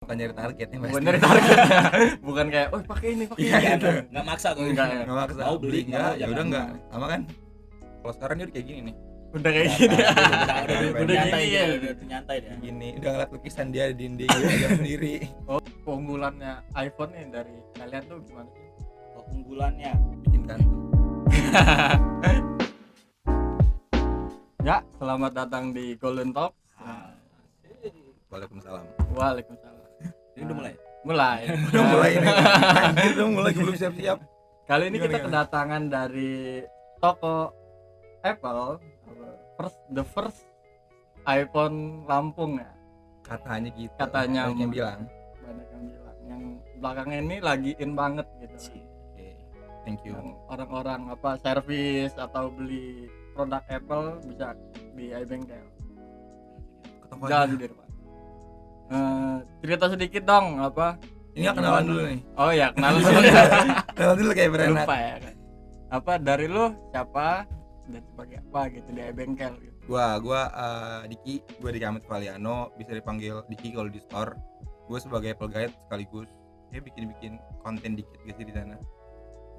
Bukan nyari targetnya pasti. Bukan dari targetnya. Bukan kayak, oh pakai ini, pakai Iya, ini. gitu. Nggak maksa gue. Enggak. Nggak maksa. Mau beli, enggak, mau ya jangan. udah enggak. Sama kan? Kalau sekarang dia udah kayak gini nih. Udah kayak gini. Udah nyantai gini dia, ya. udah nyantai dia. Gini, udah ngeliat lukisan dia di dinding dia sendiri. Oh, keunggulannya iPhone nih dari kalian tuh gimana sih? Keunggulannya Bikin kantor. Ya, selamat datang di Golden Talk. Waalaikumsalam. Waalaikumsalam. ini udah mulai. Mulai. Udah mulai ini. Anjir, udah mulai belum siap-siap. Kali ini kita Gimana? kedatangan dari toko Apple, the first iPhone Lampung ya. Katanya gitu. Katanya. Banyak yang bilang. Banyak yang bilang. Yang belakangnya ini lagi in banget gitu. Oke. Thank you. Yang orang-orang servis atau beli produk Apple bisa di iBengkel. Ketemu Jalan aja. di depan. Cerita sedikit dong Ini ya kenalan dulu nih. Oh ya, kenalan dulu ya. Kenalan dulu kayak berenak. Lupa ya kan. Dari lu siapa dan sebagai apa gitu di iBengkel gitu. Gua Diki, gua Diki Ahmad Valiano, bisa dipanggil Diki kalau di store. Gua sebagai Apple Guide sekaligus bikin konten dikit gitu di sana.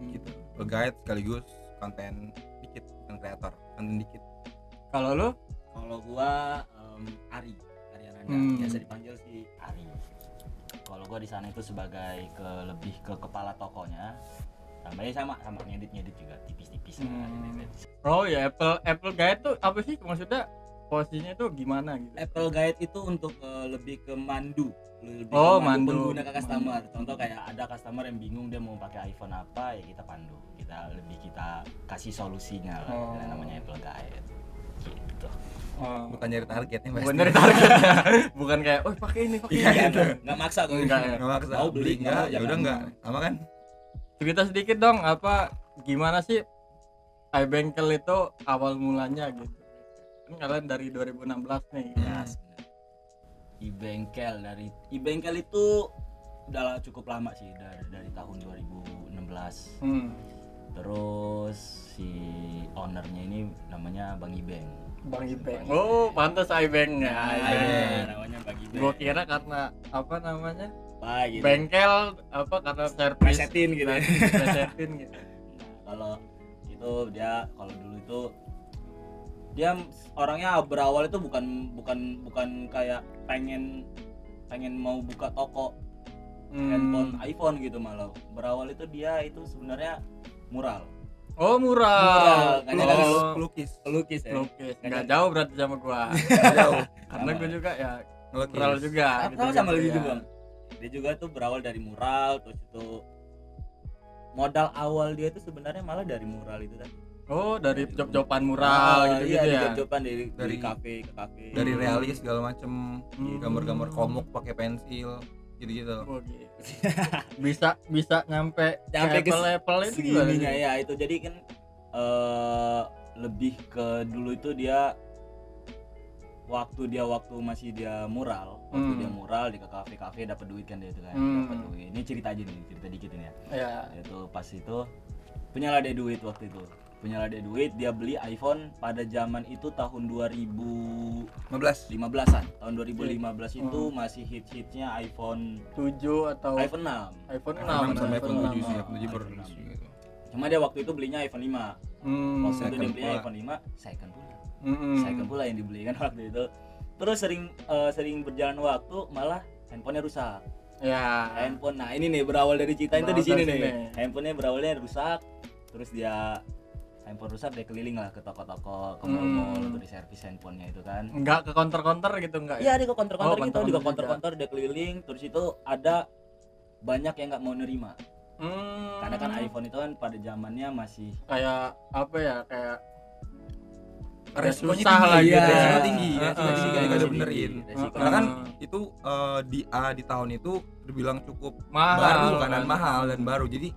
Gitu. Apple Guide sekaligus konten dikit, konten kreator, konten dikit. Kalau lu Kalau gua Ari Ananda, biasa dipanggil si Ari. Kalau gua di sana itu sebagai lebih ke kepala tokonya. Tambahnya sama ngedit juga tipis-tipis. oh ya Apple Guide tuh apa sih maksudnya? Posisinya tuh gimana gitu? Apple Guide itu untuk lebih ke mandu, lebih Oh, ke mandu. pengguna ke customer. Contoh kayak ada customer yang bingung dia mau pakai iPhone apa, ya kita pandu. Kita kasih solusinya lah. Oh. Yang namanya Apple Guide. Gitu. Oh. Bukan nyari targetnya pasti. Bukan dari targetnya. Bukan kayak, oh pakai ini, pakai Iya, ini. gitu. Nggak maksa gue. Enggak ya. Nggak maksa. Mau beli, enggak, mau ya udah jangan. enggak. Sama kan? Cerita sedikit dong gimana sih iBengkel itu awal mulanya gitu. Kan kalian dari 2016 nih. Ya, sebenarnya. iBengkel itu udah cukup lama sih, dari tahun 2016. Terus si ownernya ini namanya Bang Ibeng. Bang Ibeng. Oh, pantas iBeng ya. Ibeng. Namanya Bang Ibeng. Gua kira karena gitu. bengkel karena servis Presetin gitu. presetin gitu. Kalau itu kalau dulu itu dia orangnya berawal itu bukan kayak pengen mau buka toko handphone iPhone gitu, malah berawal itu dia itu sebenarnya mural Oh, mural. Mural. Oh, Pelukis. pelukis ya. lukis. Enggak jauh berarti sama gua. Jauh. Karena gua juga ya Ngelukis. mural juga. Sama gitu gitu ya. Bang. Dia juga tuh berawal dari mural, terus itu modal awal dia itu sebenarnya malah dari mural itu tadi. Oh, dari job-joban mural gitu iya, ya. job-joban dari Dari- kafe ke kafe. Dari realis segala macem, Hmm. gambar-gambar komuk pakai pensil, gitu-gitu. Oh, gitu. bisa nyampe Nyampe ke level itu gimana sih? segininya ya itu. Jadi kan lebih ke dulu itu dia waktu masih dia mural, dia mural di ke kafe dapat duit kan dia itu kan. Dapat duit. Ini cerita dikit ini ya. Ya. Itu pas itu punyalah dia duit waktu itu. Dia beli iPhone pada zaman itu tahun 15. 2015-an. Tahun 2015 itu masih hits-hitsnya iPhone 7 atau iPhone 6. iPhone 6 6 sama iPhone 7 sih, enam. iPhone 7 baru iPhone rilis 6. gitu. Cuma dia waktu itu belinya iPhone 5. Waktu itu dia Second belinya pula. iPhone 5 second pula. Hmm. Second pula yang dibeli kan waktu itu. Terus sering berjalan waktu malah handphonenya rusak. Ya. Handphone. Nah, ini nih berawal dari cerita itu di Berawal sini dari nih. sini. Handphonenya berawalnya rusak. Terus handphone rusak dia keliling lah ke toko-toko, ke mall-mall untuk diservis handphonenya itu kan. Enggak ke counter-counter gitu enggak Iya, ya? dia ke counter-counter Oh, gitu, dia ke counter-counter counter-counter dia keliling. Terus itu ada banyak yang nggak mau nerima. Karena kan iPhone itu kan pada zamannya masih kayak apa ya? Kayak Resikonya susah tinggi, lah iya, gitu. resiko ya. tinggi, resiko tinggi, Heeh. nggak ada benerin. Resiko Karena kan tinggi. itu di tahun itu terbilang cukup Mahal baru kan, kan. dan mahal dan baru. Jadi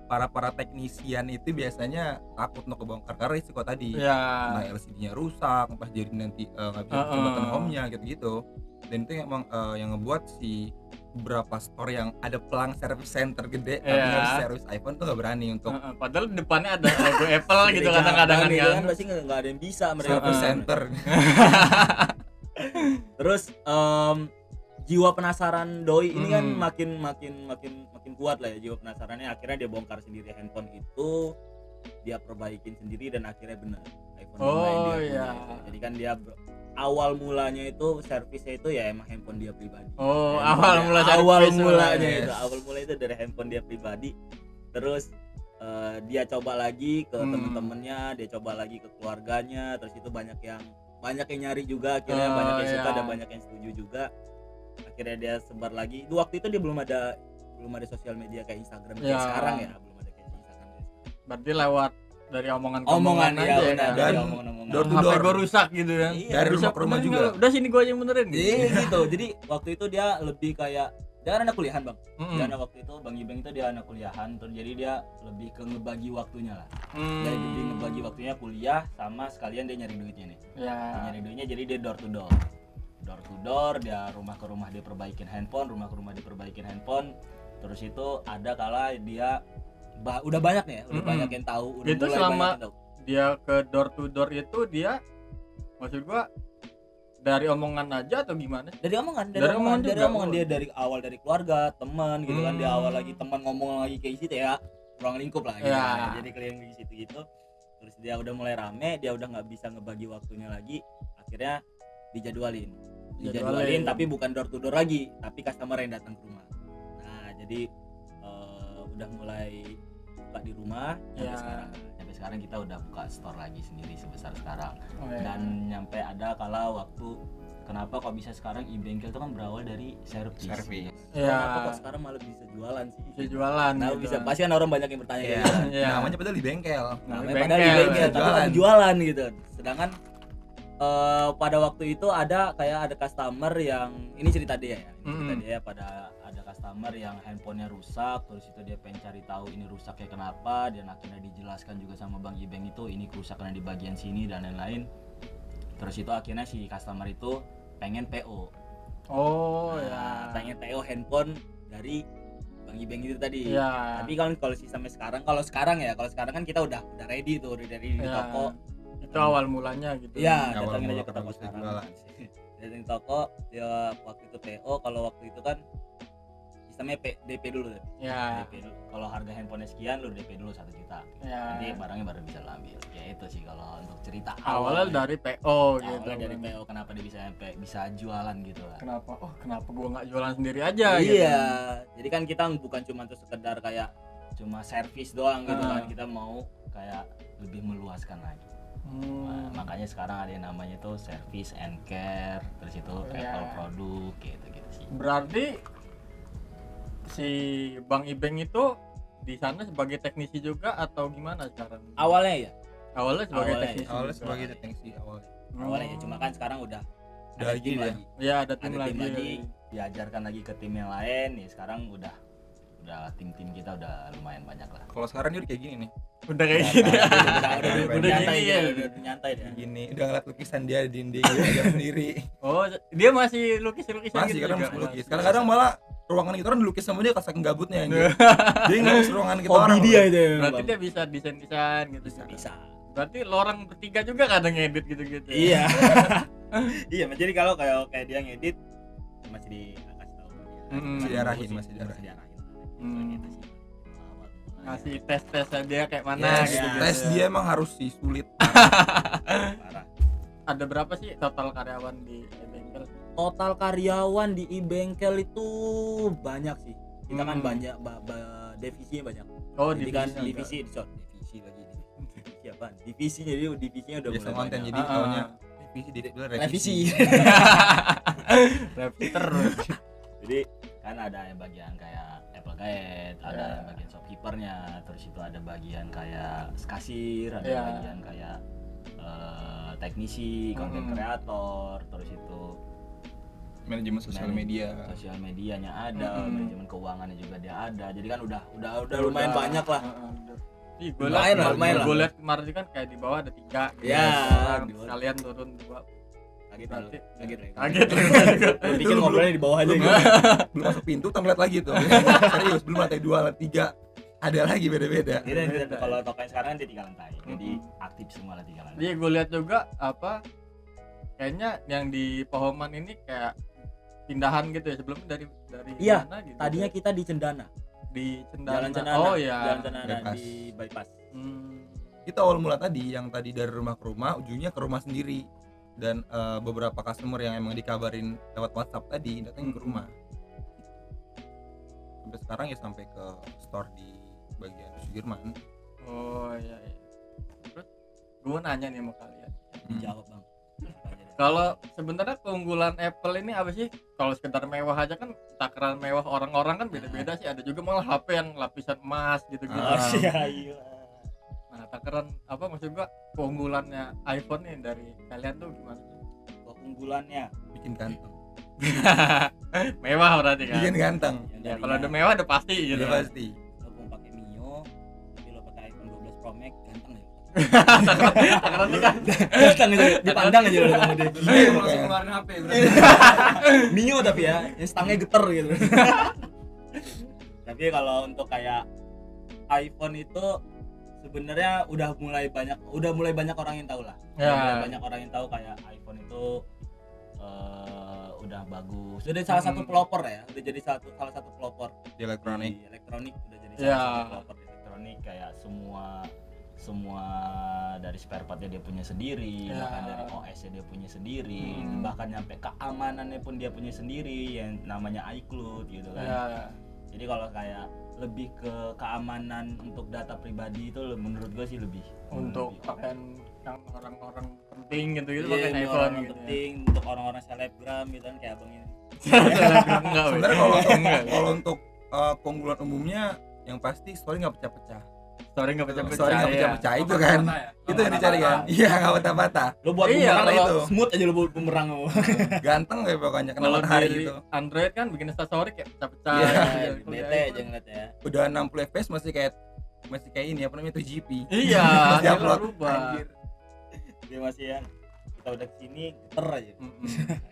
para teknisian itu biasanya takut untuk kebongkar karena risiko tadi. Ya. Nah, LCD-nya rusak, pas jadi nanti nggak bisa bikin button home-nya gitu-gitu. Dan itu emang yang ngebuat si beberapa store yang ada pelang service center gede tapi Iya. harus service iPhone tuh nggak berani untuk Padahal depannya ada logo Apple gitu Gede kadang-kadang cabang gitu kan. pasti nggak ada yang bisa mereka. service center. Terus jiwa penasaran doi ini kan Hmm. makin kuat lah ya jiwa penasarannya. Akhirnya dia bongkar sendiri handphone itu, dia perbaikin sendiri dan akhirnya bener iPhone 5 yang Oh, dia punya iya. itu. Jadi kan dia awal mulanya itu servisnya itu ya emang handphone dia pribadi. Oh, Handphone awal dia- mula awal mulanya yes. itu awal mulanya itu dari handphone dia pribadi. Terus dia coba lagi ke temen-temennya, dia coba lagi ke keluarganya, terus itu banyak yang nyari juga, akhirnya Oh, banyak yang suka iya. dan banyak yang setuju juga. Akhirnya dia sebar lagi. Waktu itu dia belum ada sosial media kayak Instagram kayak Ya. sekarang ya, belum ada kayak Instagram kayak sekarang. Berarti lewat dari omongan Omongan aja ya, ya benar, kan? dari Dan omongan-omongan. door to HP door. gue rusak gitu kan. Iya, dari Bisa rumah ke rumah benerin juga. nggak? Udah sini gue aja yang benerin gitu. Iya gitu. Jadi waktu itu dia lebih kayak dia kan anak kuliahan bang. Mm-mm. Dia anak waktu itu Bang Ibeng itu dia anak kuliahan, terus jadi dia lebih ke ngebagi waktunya lah. Dia lebih ngebagi waktunya kuliah sama sekalian dia nyari duitnya nih. Ya. Dia nyari duitnya jadi dia door to door, dia rumah ke rumah dia perbaikin handphone, rumah ke rumah dia perbaikin handphone. Terus itu ada kala dia udah banyak nih ya, udah Mm-mm. banyak yang tahu, udah Itu mulai selama- banyak yang tahu. Dia ke door to door itu dia maksud gua dari omongan aja atau gimana? Dari omongan Dari omongan juga. dia dari awal dari keluarga, teman gitu kan, dia awal lagi Hmm. teman ngomong lagi kayak situ ya, ruang lingkup lah gitu. Ya. kan. Jadi keliling di situ gitu. Terus dia udah mulai rame, dia udah nggak bisa ngebagi waktunya lagi, akhirnya dijadwalin, tapi bukan door to door lagi, tapi customer yang datang ke rumah. Nah jadi udah mulai buka di rumah Ya. sampai sekarang kita udah buka store lagi sendiri sebesar sekarang. Oh, ya. Dan nyampe ada kala waktu kenapa kok bisa sekarang e-bengkel itu kan berawal dari servis. Servis. Ya. Kenapa kok sekarang malah bisa jualan sih? Bisa jualan. Nah, gitu. bisa pasti kan orang banyak yang bertanya Iya. gitu kan. Iya. Namanya padahal di bengkel. Namanya Bengkel, padahal di bengkel, bisa tapi jualan. kan jualan gitu. Sedangkan pada waktu itu ada customer yang ini cerita dia ya. Ini cerita dia ada customer yang handphonenya rusak, terus itu dia pengen cari tahu ini rusaknya kenapa, dan akhirnya dijelaskan juga sama Bang Ibeng itu ini kerusakan di bagian sini dan lain-lain. Terus itu akhirnya si customer itu pengen PO. Oh Nah, ya. pengen PO handphone dari Bang Ibeng itu tadi. Ya. Tapi kan kalau sih sampai sekarang, kalau sekarang kan kita udah ready tuh, udah ready di Ya. toko. Itu awal mulanya gitu. Iya, Awal datangin mula aja ke toko kenapa bisa sekarang. jualan. Datang di toko, dia waktu itu PO, kalau waktu itu kan sistemnya DP dulu deh. Ya. DP dulu. Kalau harga handphonenya sekian, lu DP dulu 1 juta. Ya. Nanti barangnya baru bisa lo ambil. Ya itu sih kalau untuk cerita Awalnya dari PO gitu. awalnya dari PO, kenapa dia bisa jualan gitu lah. Kenapa gua nggak jualan sendiri aja gitu. Iya, jadi kan kita bukan cuma tuh sekedar kayak cuma servis doang gitu Ah. kan, kita mau kayak lebih meluaskan lagi. Nah, makanya sekarang ada yang namanya tuh service and care, terus itu Iya. Apple produk gitu sih. Berarti si Bang Ibeng itu di sana sebagai teknisi juga atau gimana sekarang? Awalnya ya, Awalnya sebagai Awalnya, teknisi. Awalnya juga. sebagai teknisi awalnya. awalnya ya, cuma kan sekarang udah Udah ada lagi tim dia. lagi, Ya ada tim ada tim lagi. lagi, diajarkan lagi ke tim yang lain. Nih sekarang udah tim-tim kita udah lumayan banyak lah. Kalau sekarang dia udah kayak gini nih. Udah kayak gitu. Udah nyantai gini dia, ya. udah nyantai dia. Gini, udah ngeliat lukisan dia di dinding dia ajar sendiri. Oh, dia masih lukis-lukisan Masih gitu kadang juga? masih lukis. Kadang-kadang malah ruangan kita orang dilukis sama dia saking gabutnya anjir. Dia ngelukis ruangan kita Hobi orang. dia itu. Berarti dia bisa desain-desain gitu. bisa. Berarti lo orang bertiga juga kadang ngedit gitu-gitu. Iya. Iya, jadi kalau kayak dia ngedit masih dikasih tahu dia. Masih diarahin, Masih masih diarahin. diarahin. Hmm. Gitu sih. Ngasih tes dia kayak mana Yes, gitu. tes dia emang harus sih sulit. Parah. Ada berapa sih total karyawan di bengkel? Total karyawan di e-bengkel itu banyak sih. Kita kan Hmm. banyak divisinya banyak. Oh, Jadi kan divisi. divisi lagi. Divisi apa? Divisinya jadi divisinya udah Biasa mulai konten banyak. jadi Ah, taunya ah. revisi dia bilang Revisi. Revisi terus. Jadi kan ada yang bagian kayak Apple Guide, ada Ya. yang bagian shopkeepernya, terus itu ada bagian kayak kasir, ada Ya. bagian kayak teknisi, content creator, terus itu manajemen sosial media. sosial medianya ada, Mm-mm. manajemen keuangannya juga dia ada. Jadi kan udah lumayan banyak lah. Ih, gue Lumayan lah, liat, lumayan lah. gue liat kemarin kan kayak di bawah ada 3 gitu. Ya, Sekarang di bawah. sekalian turun 2. Kaget Berarti kaget. Kaget. Lu pikir ngobrolnya di bawah aja gitu. Belum masuk pintu kita ngeliat lagi tuh. Serius, belum lantai 2, lantai 3. Ada lagi beda-beda. Jadi kalau toko yang sekarang kan dia 3 lantai. Jadi Mm-mm. aktif semua lah 3 lantai. Jadi gue lihat juga apa kayaknya yang di Pohoman ini kayak pindahan gitu ya sebelumnya dari Iya, mana gitu. tadinya kita di Cendana. di Cendana. Jalan Cendana. Oh ya. Jalan Cendana Bypass. di bypass. Itu awal mula tadi yang tadi dari rumah ke rumah, ujungnya ke rumah sendiri. Dan beberapa customer yang emang dikabarin lewat WhatsApp tadi datang ke rumah. Sampai sekarang ya sampai ke store di bagian Sudirman. Oh iya. Terus gue nanya nih sama kalian. Dijawab, Bang. Kalau sebenarnya keunggulan Apple ini apa sih? Kalau sekedar mewah aja kan takaran mewah orang-orang kan beda-beda sih. Ada juga malah HP yang lapisan emas gitu-gitu. Iya. Nah, takaran apa maksud gua keunggulannya iPhone nih dari kalian tuh gimana? Keunggulannya Bikin ganteng. Mewah berarti kan? Bikin ganteng. Ya kalau udah mewah udah pasti gitu. Udah pasti. lo mau pakai Mio, tapi lo pakai iPhone 12 Pro Max ganteng ya. Takarannya kan Ganteng itu dipandang aja lo sama dia. Langsung keluarin HP Mio tapi ya, yang stangnya geter gitu. Tapi kalau untuk kayak iPhone itu sebenarnya udah mulai banyak orang yang tahu lah. Ya. Udah mulai banyak orang yang tahu kayak iPhone itu udah bagus. Udah jadi salah satu pelopor ya. Udah jadi salah satu pelopor di elektronik. di elektronik udah jadi Ya. salah satu pelopor di elektronik kayak semua dari spare partnya dia punya sendiri, Ya. bahkan dari OS-nya dia punya sendiri, bahkan nyampe keamanannya pun dia punya sendiri yang namanya iCloud gitu kan. ya. Jadi kalau kayak lebih ke keamanan untuk data pribadi itu menurut gue sih lebih Untuk lebih pakaian yang orang-orang penting gitu-gitu Iya, pakai untuk iPhone orang gitu. penting untuk orang-orang selebgram gitu kan kayak abang ini. Enggak. Sebenarnya kalau enggak. kalau untuk keunggulan umumnya yang pasti story nggak pecah-pecah. Story enggak pecah-pecah. Story nggak ya. pecah-pecah itu kan. Itu yang dicari kan. Iya nggak patah-patah. Lo buat Iya, bumerang kalau- itu smooth aja lo buat bumerang lo. Ganteng kayak pokoknya kena Kalau matahari di gitu. Android kan bikin story kayak pecah-pecah. Iya, gitu. Kalau di Bete iPhone- aja ngeliat ya. Udah 60 fps masih kayak ini apa namanya 2GP. Iya, Masih dia upload. berubah. Anjir. Dia masih yang kita udah kesini geter aja.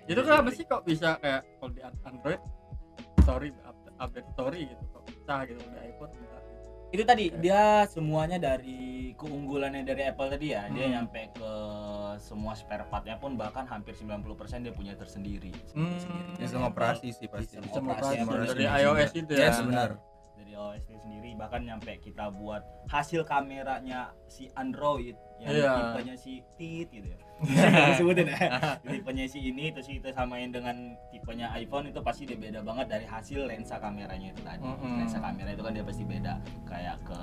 Itu kenapa sih kok bisa kayak kalau di Android story update story gitu kok pecah gitu di iPhone enggak. Itu tadi dia semuanya dari keunggulannya dari Apple tadi ya. Dia nyampe ke semua spare partnya pun bahkan hampir 90% dia punya tersendiri. Sistem operasi sih pasti. Sistem Sama operasi operasi yang dari benar-benar iOS itu ya. Yes, benar. dari OS itu sendiri, bahkan nyampe kita buat hasil kameranya si Android yang Iya. tipenya si Tit gitu ya. Disebutin ya. Tipenya si ini terus kita samain dengan tipenya iPhone itu pasti dia beda banget dari hasil lensa kameranya itu tadi. Lensa kamera itu kan dia pasti beda kayak ke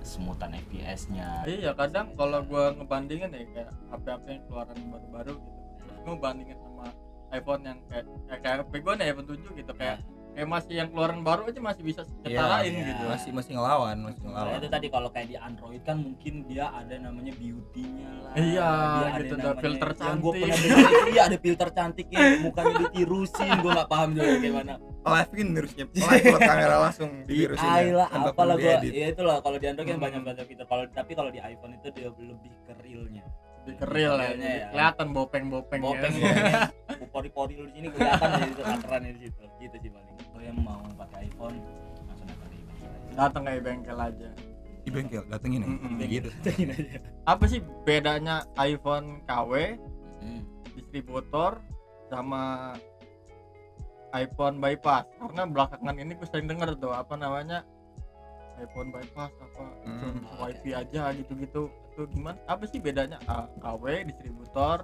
semutan FPS-nya. Iya, kadang kalau gua ngebandingin ya kayak HP-HP yang keluaran baru-baru gitu. Terus gua bandingin sama iPhone yang kayak HP gua nih iPhone 7 gitu kayak masih yang keluaran baru aja masih bisa ketarain iya. gitu. Masih ngelawan, Nah, itu tadi kalau kayak di Android kan mungkin dia ada namanya beauty-nya lah. Iya, Dia ada gitu, ada namanya- filter yang gua cantik. pernah dengar itu iya ada filter cantiknya, mukanya ditirusin, gua enggak paham juga kayak mana. live kan harusnya live buat kamera langsung divirusin AI lah, tanpa apalah perlu gua. diedit. Ya itulah kalau di Android kan banyak fitur. Tapi kalau di iPhone itu dia lebih ke realnya. Lebih ke real ya. Realnya ya. Kelihatan bopeng-bopeng Bopeng ya. pori-pori lu di sini kelihatan aja itu takarannya di situ. Gitu sih paling. Kalau yang mau pakai iPhone langsung datang ke bengkel aja. Datang kayak bengkel aja. Di bengkel datengin ya. Kayak gitu. Datangin aja. Apa sih bedanya iPhone KW Hmm. distributor sama iPhone bypass? Karena belakangan ini gue sering denger tuh apa namanya iPhone bypass apa wifi aja gitu-gitu. Itu gimana? Apa sih bedanya KW distributor,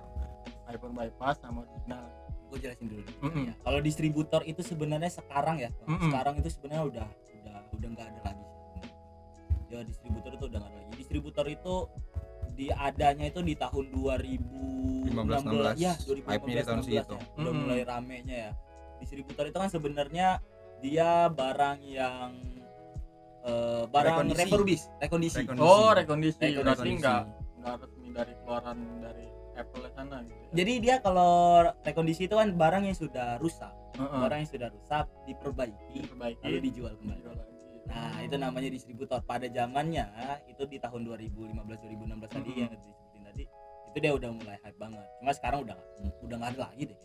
iPhone bypass sama original? Gue jelasin dulu. Mm-mm. Ya, kalau distributor itu sebenarnya sekarang ya, Mm-mm. sekarang itu sebenarnya udah nggak ada lagi. Ya distributor itu udah nggak ada lagi. Distributor itu diadanya itu di tahun 2016 ya, 2015 Hype-nya di tahun 16 segitu. ya. Udah mulai ramenya ya. Distributor itu kan sebenarnya dia barang yang barang Rekondisi. rekondisi. Oh, rekondisi. Rekondisi. Berarti enggak resmi dari keluaran dari Apple sana gitu. Ya? Jadi dia kalau rekondisi itu kan barang yang sudah rusak. Heeh. Barang yang sudah rusak diperbaiki Diperbaiki, lalu dijual kembali. dijual lagi. Nah, itu namanya distributor. Pada zamannya itu di tahun 2015 2016 tadi yang disebutin tadi, itu dia udah mulai hype banget. Cuma sekarang udah nggak ada lagi deh.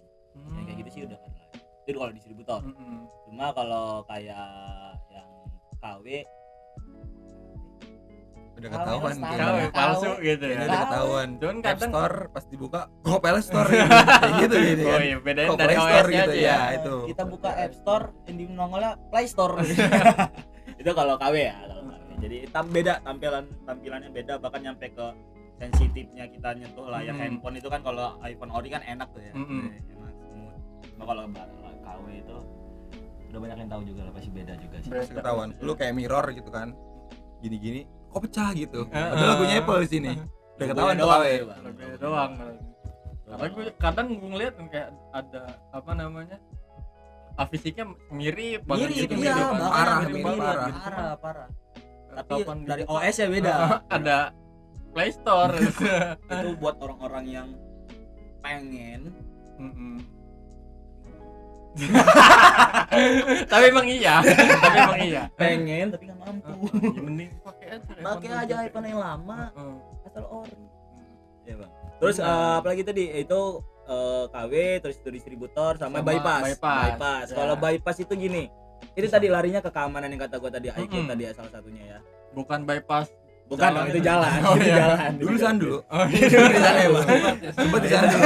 Yang kayak gitu sih udah nggak ada lagi. Itu kalau distributor. Cuma kalau kayak yang KW Udah ketahuan standar. KW palsu KW. gitu Kayaknya ya. udah ketahuan. Cuman App kadang Store pas dibuka kok Play Store gitu. Kayak gitu gitu oh kan. iya bedain Kok dari Play Store OS gitu aja ya, ya. itu. Kita buka App Store yang di nongolnya Play Store. Itu kalau KW ya, kalau KW. Jadi beda tampilannya beda, bahkan nyampe ke sensitifnya kita nyentuh layar handphone itu kan. Kalau iPhone ori kan enak tuh ya. Enak smooth. Nah, kalau KW itu udah banyak yang tahu juga lah, pasti beda juga sih. Pasti ketahuan. Lu kayak mirror gitu kan. Gini-gini kok pecah gitu. Ada lagunya Apple di sini. Udah ketahuan doang KW. ya, Bang. Beda doang. Karena gue kadang gue ngeliat kan kayak ada apa namanya, fisiknya mirip banget Mirip, gitu, iya, mirip bahkan parah, mirip mirip banget parah. gitu. Parah. Tapi Kapan dari dibuka, OS ya beda. ada Play Store. Itu buat orang-orang yang pengen Tapi emang iya. pengen tapi nggak mampu. Ya, mending pakai Pakai aja iPhone yang lama asal ori. Ya bang. Terus Benar. apalagi tadi itu KW, terus itu distributor sama Sama bypass. bypass. Ya. Kalau bypass itu gini, itu tadi larinya ke keamanan yang kata gua tadi, iCloud tadi salah satunya ya. Bukan bypass. Bukan Jalan dong, itu itu. jalan. Oh, Itu iya. jalan. Dulu sana dulu. Oh Di sana ya, Bang. Sempat di sana dulu.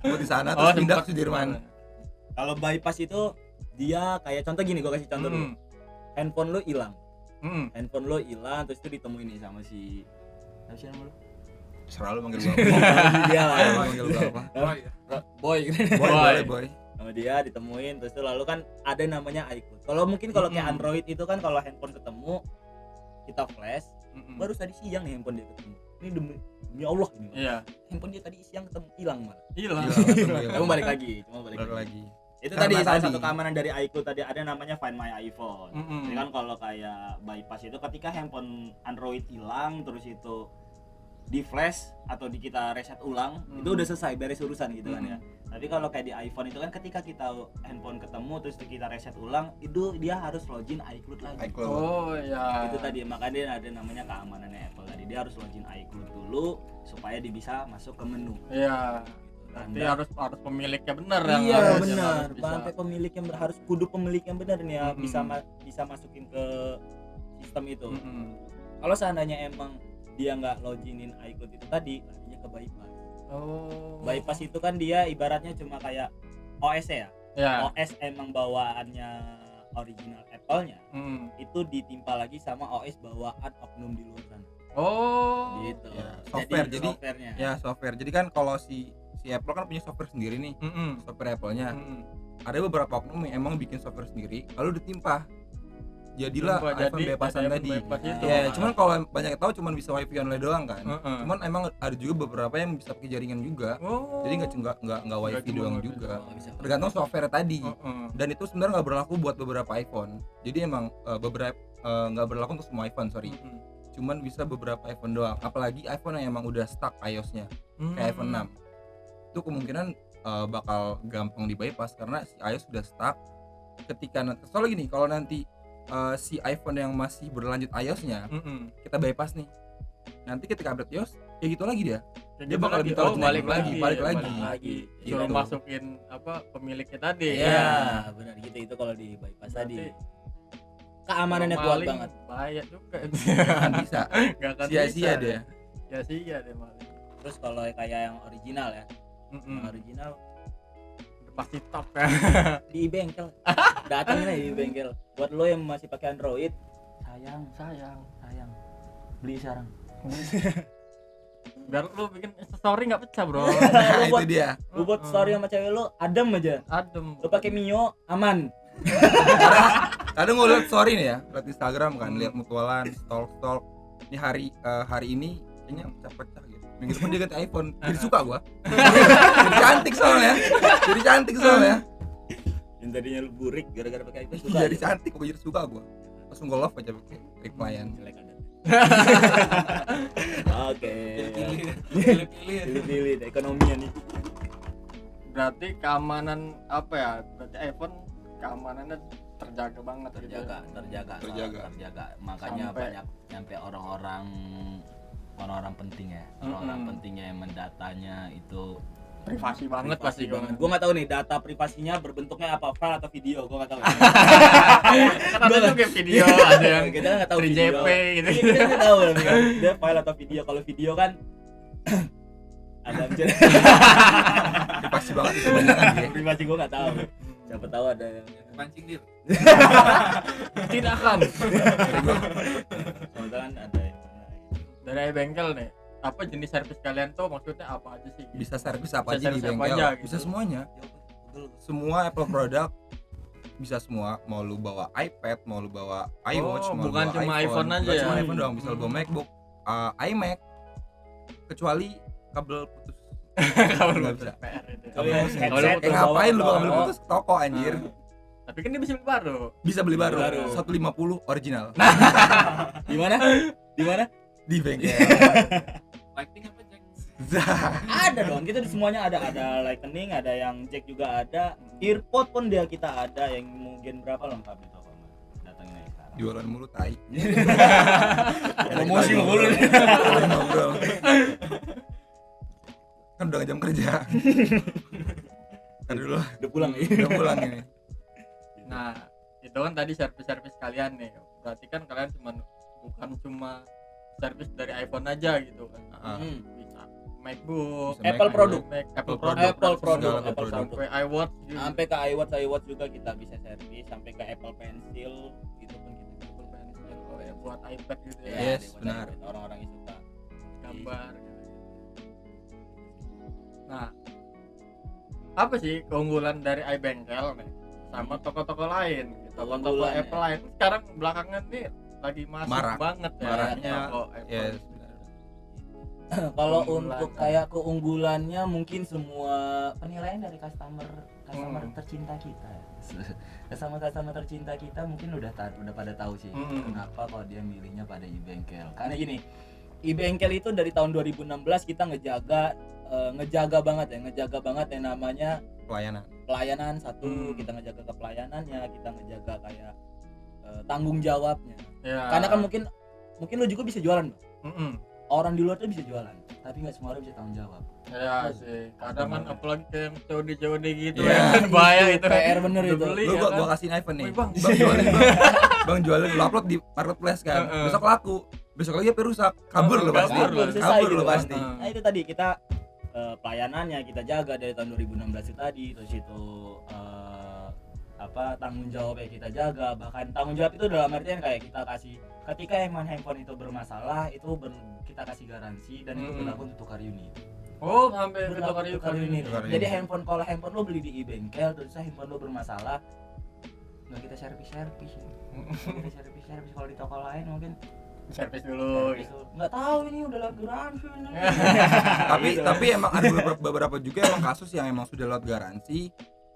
Sempat di sana terus pindah ke Sudirman. Kalau bypass itu dia kayak contoh gini, gua kasih contoh dulu. Handphone lu hilang. Handphone lu hilang terus itu ditemuin nih sama si apa sih nama lu? Serah lu manggil gua. Dia lah. Lu manggil gua apa? Boy. Boy, boleh boy. Sama dia ditemuin terus itu lalu kan ada namanya iCloud. Kalau kayak Android itu kan kalau handphone ketemu kita flash baru tadi siang nih handphone dia ketemu. Ini demi Allah ini. Iya. Handphone dia tadi siang ketemu hilang malah. Hilang. Kamu balik lagi, cuma balik Balik lagi. lagi. Itu Karena tadi salah tadi. satu keamanan dari iCloud tadi ada namanya Find My iPhone. Jadi kan kalau kayak bypass itu ketika handphone Android hilang terus itu di flash atau di kita reset ulang itu udah selesai beres urusan gitu kan ya. Tapi kalau kayak di iPhone itu kan ketika kita handphone ketemu terus kita reset ulang itu dia harus login iCloud lagi. iCloud. Oh iya. Itu tadi makanya ada namanya keamanannya Apple tadi, dia harus login iCloud dulu supaya dia bisa masuk ke menu. Iya. Berarti harus pemiliknya benar yang Iya harus- benar. yang harus bisa. Sampai pemilik yang harus kudu pemilik yang benar nih ya bisa masukin ke sistem itu. Kalau seandainya emang dia nggak loginin iCloud itu tadi, larinya ke bypass. Oh. Bypass itu kan dia ibaratnya cuma kayak OS ya. Ya. OS emang bawaannya original Apple-nya itu ditimpa lagi sama OS bawaan oknum di luar sana. Oh. Gitu. Ya, software. Jadi softwarenya. ya software. Jadi kan kalau si Apple kan punya software sendiri nih. Software Apple-nya. Ada beberapa oknum yang emang bikin software sendiri lalu ditimpa. Jadilah Ditimpa, iPhone jadi bypassan ada tadi. bypass itu. Ya, cuman kalau banyak yang tahu cuman bisa WiFi online doang kan. Heeh. Cuman emang ada juga beberapa yang bisa pakai jaringan juga. Oh. Jadi nggak WiFi cuma doang WiFi juga. Nggak bisa. Tergantung software tadi. Heeh. Dan itu sebenarnya nggak berlaku buat beberapa iPhone. Jadi emang beberapa nggak berlaku untuk semua iPhone, sorry. Cuman bisa beberapa iPhone doang. Apalagi iPhone yang emang udah stuck iOS-nya, kayak iPhone 6. Itu kemungkinan bakal gampang di bypass karena si iOS sudah stuck. Ketika nanti, soalnya gini, kalau nanti si iPhone yang masih berlanjut iOS-nya kita bypass nih, nanti ketika update iOS ya gitu lagi dia. Dia bakal minta login balik lagi, lagi. lagi. Suruh Gitu. masukin apa pemiliknya tadi. Iya, benar gitu itu kalau di bypass tadi. Keamanannya kuat Maling banget. Bahaya juga. Kan bisa. Gak akan Sia-sia bisa dia. Sia-sia deh maling. Terus kalau kayak yang original ya, yang original Udah pasti top ya. di bengkel. Datangin aja di bengkel. Buat lo yang masih pakai Android, sayang. Beli sekarang. Biar lu bikin story nggak pecah bro. Nah, itu buat- dia. Lu buat story sama cewek lo, adem aja. Adem. Lo pakai Mio, aman. Kadang gue liat story nih ya, liat Instagram kan, liat mutualan, stalk. Ini hari ini kayaknya pecah-pecah gitu. Minggu depan dia ganti iPhone, jadi suka gua. Jadi cantik soalnya. Yang tadinya lu burik gara-gara pakai iPhone suka. Jadi cantik, gua jadi suka gua. Langsung gua love aja pakai replyan. Jelek ada. Oke. Pilih-pilih deh, ekonominya nih. Berarti keamanan apa ya? Berarti iPhone keamanannya terjaga banget gitu. Terjaga. Makanya Sampai- banyak nyampe orang-orang penting ya. Orang-orang pentingnya yang mendatanya itu Privasi banget pasti banget. Gua nggak tahu nih data privasinya berbentuknya apa, file atau video, gua nggak tahu. ada juga video, ada yang kita nggak tahu 3JP video. gitu. Iya, kita nggak tahu namanya. Dia file atau video. Kalau video kan ada misalnya Pasti banget itu kebanyakan dia. privasi gue nggak tahu. Siapa tahu ada yang Pancing dia. Tidak akan. Soalnya kan ada yang Dari bengkel nih, apa jenis servis kalian tuh maksudnya apa aja sih? Bisa servis apa Bisa aja di servis apa bengkel, aja, gitu. bisa semuanya. Semua Apple product bisa semua. Mau lu bawa iPad, mau lu bawa iWatch, mau lu bukan bawa cuma iPhone aja bukan ya. cuma iPhone doang, bisa lu bawa MacBook, iMac, kecuali kabel putus. Kalau Nggak bisa bisa. PR itu. Kalau Kalau headset, putus Ngapain lu bawa bawa kabel bawa. putus ke toko anjir? Tapi kan dia bisa beli baru. Bisa beli baru. Baru. 150 original. di mana? Di mana? Di bengkel. Lighting apa Jack? Ada dong, kita semuanya ada lightning, ada yang jack juga ada, earpod pun dia kita ada yang mungkin berapa lengkap itu Pak. Datangin aja sekarang. Jualan mulu tai. Promosi mulu. Ngobrol. Kan udah jam kerja. Ntar dulu, Udah pulang ya. udah pulang ini. Nah, itu kan tadi servis-servis kalian nih. Berarti kan kalian bukan cuma servis dari iPhone aja gitu kan. Hmm. Bisa MacBook, Bisa Apple Mac, produk. Apple produk. produk, Apple produk, Segala Apple produk. produk. sampai iWatch juga. Sampai ke iWatch juga kita bisa servis, sampai ke Apple Pencil gitu pun kita. Apple Pencil, oh ya buat iPad gitu ya. Yes, di benar. iPad, orang-orang yang suka. Gambar gitu. Nah, apa sih keunggulan dari iBengkel nih sama toko-toko lain gitu. Toko-toko Keunggulannya. Apple lain sekarang belakangan nih lagi masuk Marak. banget ya Maraknya, toko Apple. yes, benar. Kalau Keunggulan. untuk kayak keunggulannya mungkin semua penilaian dari customer tercinta kita. Customer tercinta kita mungkin udah pada tahu sih kenapa kalau dia milihnya pada iBengkel. Karena gini, iBengkel itu dari tahun 2016 kita ngejaga banget yang namanya pelayanan satu, kita ngejaga ke pelayanannya, kita ngejaga kayak tanggung jawabnya. Ya. Karena kan mungkin lo juga bisa jualan, Bang. Mm-mm. Orang di luar tuh bisa jualan, tapi nggak semua orang bisa tanggung jawab. Ya sih, kadang kan apalagi kayak yang COD gitu Iya. ya kan bahaya itu. PR bener Udah itu. beli, Lu ya gua kan? kasihin iPhone nih. Woi, Bang. Jualin bang. Bang jualin lu upload di marketplace kan. Besok laku. Besok lagi HP rusak. Kabur lu pasti. kabur lu. Selesai Kabur gitu lu kan. pasti. Nah itu tadi kita pelayanannya kita jaga dari tahun 2016 itu tadi, terus itu tanggung jawabnya kita jaga. Bahkan tanggung jawab itu dalam artian kayak kita kasih ketika emang handphone itu bermasalah itu kita kasih garansi dan itu berlaku untuk tukar unit. Oh, sampai ke Berlaku tukar tukar unit. Tukar Jadi unit. kalau handphone lo beli di iBengkel terus handphone lo bermasalah nggak kita servis ya. Kita servis kalau di toko lain mungkin servis dulu. servis dulu. Nggak tahu ini udah lewat garansi ini. Tapi emang ada beberapa juga emang kasus yang emang sudah lewat garansi.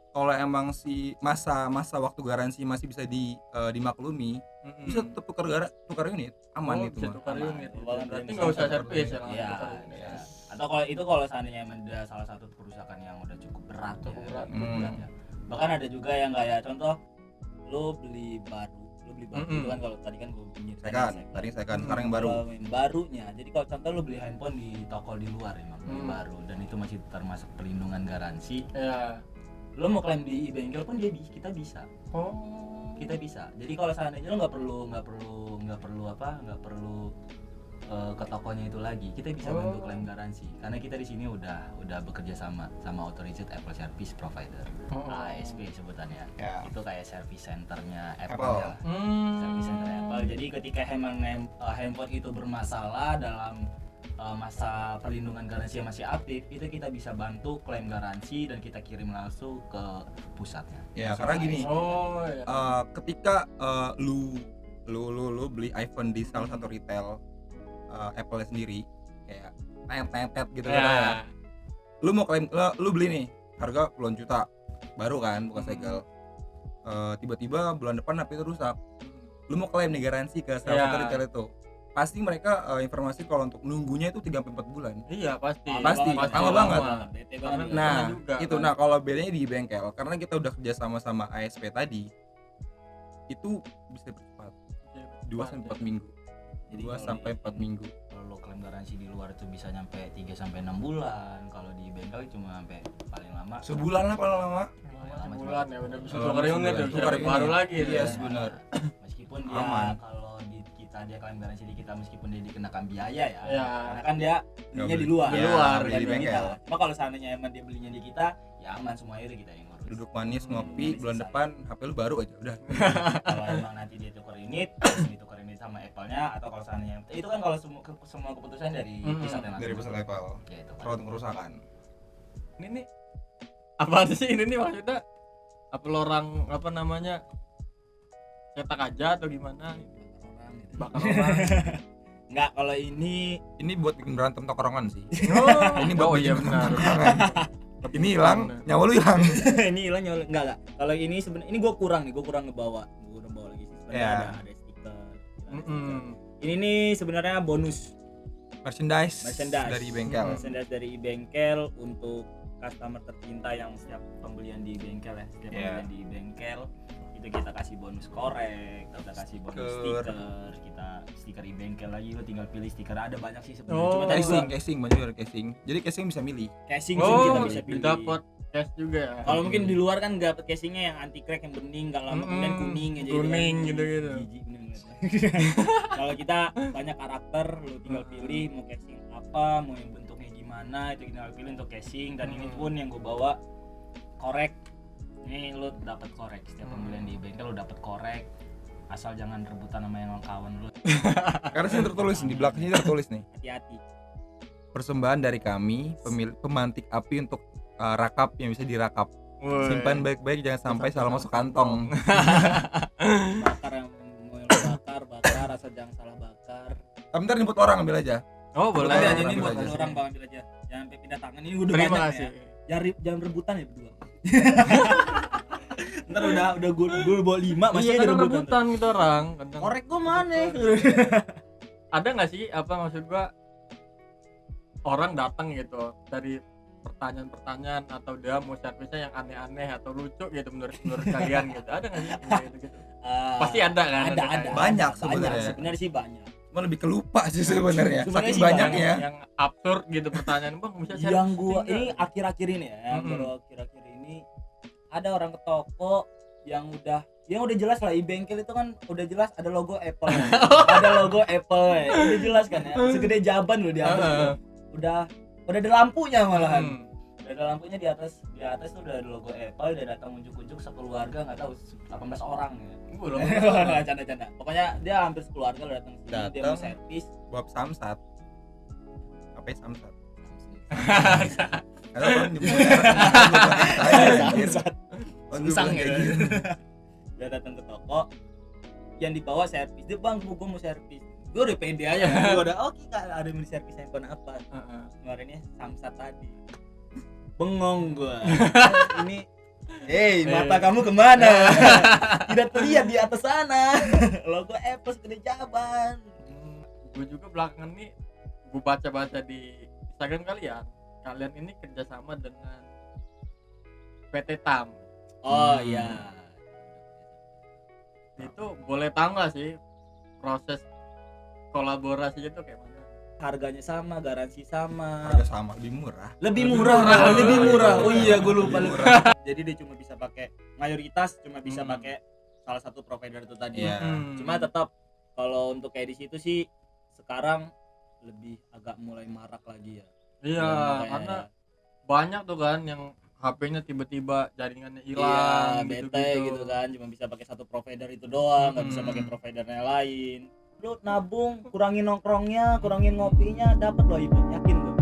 Kalau emang si masa waktu garansi masih bisa dimaklumi, bisa tetap tukar unit, aman itu bisa mah. tukar Aman. unit. Bahkan Berarti bisa nggak usah tukar servis unit. ya langsung Iya, tukar unit. iya. Atau kalau seandainya emang ada salah satu kerusakan yang udah cukup berat Cukup ya, berat. ya. Bahkan ada juga yang kayak contoh lo beli baru itu kan kalau tadi kan gue Tadi saya kan sekarang yang baru. Kalau yang barunya, jadi kalau contoh lo beli handphone di toko di luar emang beli baru dan itu masih termasuk perlindungan garansi, Ya. lo mau klaim di iBengkel pun kita bisa. Oh. Kita bisa. Jadi kalau seandainya lo nggak perlu ke tokonya itu lagi, kita bisa bantu klaim garansi. Karena kita di sini udah bekerja sama authorized Apple Service Provider, ASP sebutannya. Ya. Itu kayak service centernya Apple. Apple. Ya. Service center Apple. Jadi ketika handphone itu bermasalah dalam masa perlindungan garansi yang masih aktif, itu kita bisa bantu klaim garansi dan kita kirim langsung ke pusatnya. Ya, karena gini. Oh, ya. Ketika lu beli iPhone di salah satu retail Apple sendiri kayak tet gitu kan ya. Lu mau klaim lu beli nih harga puluhan juta baru kan bukan segel. Tiba-tiba bulan depan HP itu rusak. Lu mau klaim nih garansi ke salah satu retail itu. Pasti mereka informasi kalau untuk nunggunya itu 3-4 bulan. Iya, pasti. Pasti, lama banget. Bete banget. Nah, juga, itu kan. nah kalau bedanya di bengkel karena kita udah kerja sama ASP tadi itu bisa cepat 2-4 minggu. Jadi 2-4 minggu. Kalau lo klaim garansi di luar itu bisa nyampe 3-6 bulan. Kalau di bengkel cuma sampai paling lama Sebulan lah paling lama. Sebulan ya udah bisa Kalau tukar unit, sebulan. udah bisa Tukar dapat baru unit. lagi. Yes, ya. benar. meskipun dia Aman. kalau di kita dia klaim garansi di kita meskipun dia dikenakan biaya ya. Ya. Karena kan dia belinya di beli- luar. Di luar, bukan beli di di kita. bengkel. Cuma kalau seandainya emang dia belinya di kita, ya aman semua itu kita yang ngurus. Duduk manis ngopi, Selesai. bulan depan HP lu baru aja udah. Kalau emang nanti dia tukar unit, langsung ditukar unit sama Apple-nya atau kalau seandainya itu kan kalau semua keputusan dari pusat yang Dari pusat level. Ya, itu kan. Rawat kerusakan. Ini nih apa sih ini nih maksudnya? Apa lo orang apa namanya cetak aja atau gimana? Orang gitu. Bakar orang. Enggak, kalau ini Ini buat bikin berantem tongkrongan sih. Oh, Ini buat iya bikin benar. tongkrongan. Ini hilang, nyawa lu hilang. ini hilang nyawa enggak. Kalau ini sebenarnya ini gue kurang ngebawa. Gue udah bawa lagi sih. Sebenarnya Ya. ada stiker. Mm-mm. Ini nih sebenarnya bonus Merchandise Merchandise. dari bengkel. merchandise dari bengkel untuk customer tercinta yang setiap pembelian di bengkel ya. Setiap Yeah. pembelian di bengkel itu kita kasih bonus korek, kita kasih bonus Stiker. stiker, kita stiker di bengkel lagi lu tinggal pilih stiker ada banyak sih sebenarnya. Oh. Cuma tadi Casing banyak dari casing. Jadi casing bisa milih. casing sih kita Oh, bisa pilih. dapat cash juga ya. Kalau mungkin di luar kan dapat casingnya yang anti crack yang bening, kalau kemudian kuning aja Kuning gitu-gitu. Jijik bener banget. Kalau kita banyak karakter, lu tinggal pilih mau casing apa, mau yang bentuknya gimana, itu tinggal pilih untuk casing. Dan ini pun yang gue bawa korek. Ini lu dapat korek setiap pembelian di bengkel, lu dapat korek. Asal jangan rebutan sama yang kawan lu. Karena sini tertulis di belakangnya tertulis nih. Hati-hati. Persembahan dari kami, pemantik api untuk rakap yang bisa dirakap. Woi. Simpan baik-baik, jangan sampai salah masuk kantong. Bakar yang mau yang lu bakar, asal jangan salah bakar. Bentar jemput orang ambil aja. Oh, boleh. Ambil aja Ambil ini buat aja. orang bang, ambil aja. Jangan sampai pindah tangan. Ini udah Terima banyak kasih. ya. Jangan rebutan ya berdua. Ntar udah gue bawa 5 masih Iya, aja kan rebutan. rebutan gitu orang. Kadang. Korek gue mana? Ada nggak sih apa maksud gua orang datang gitu dari pertanyaan-pertanyaan atau dia mau servisnya yang aneh-aneh atau lucu gitu menurut kalian gitu, ada nggak sih yang kayak gitu? Pasti ada kan? Ada. kayak- Banyak sebenarnya. Sebenarnya sih banyak. Cuma lebih kelupa sih sebenarnya. Sebenarnya Saking sih banyaknya. yang absurd gitu pertanyaan, bang bisa servis Yang gua nggak? ini akhir-akhir ini ya, baru akhir-akhir ini ada orang ke toko yang udah jelas lah di bengkel itu kan udah jelas ada logo Apple. Ada logo Apple. Udah jelas kan ya. Segede jaban loh di atas. Udah ada lampunya malahan. Udah ada lampunya di atas tuh udah ada logo Apple, udah datang ujuk-ujuk sekeluarga enggak tahu 18 orang ya. Belum. Canda-canda. Pokoknya dia hampir sekeluarga udah datang sini, dia mau Datang. servis. Bob Samsat. Apa ya Samsat? Ada orang nyebut Susang gitu. Dia datang ke toko yang dibawa servis. Dia bang, gua mau servis. Gue udah pede aja. Gue udah oke kak, ada yang di servis handphone apa? Kemarinnya Samsat tadi. Bengong gua. Ini mata kamu kemana? Tidak terlihat di atas sana. Logo Apple segede jaban. Gue juga belakangan nih gue baca-baca di Instagram kalian ini kerjasama dengan PT TAM. Oh iya. Itu boleh tahu nggak sih proses kolaborasi itu kayak mana? Harganya sama, garansi sama. Harga sama, lebih murah. Lebih murah. Oh iya, gue lupa. Jadi dia cuma bisa pakai mayoritas cuma bisa pakai salah satu provider itu tadi. Iya. Cuma tetap kalau untuk kayak di situ sih sekarang lebih agak mulai marak lagi ya. Iya, Makanya karena banyak tuh kan yang HP-nya tiba-tiba jaringannya hilang, bete gitu kan, cuma bisa pakai satu provider itu doang, nggak bisa pakai providernya lain. Lu nabung, kurangin nongkrongnya, kurangin ngopinya, dapat loh iPhone, yakin gue.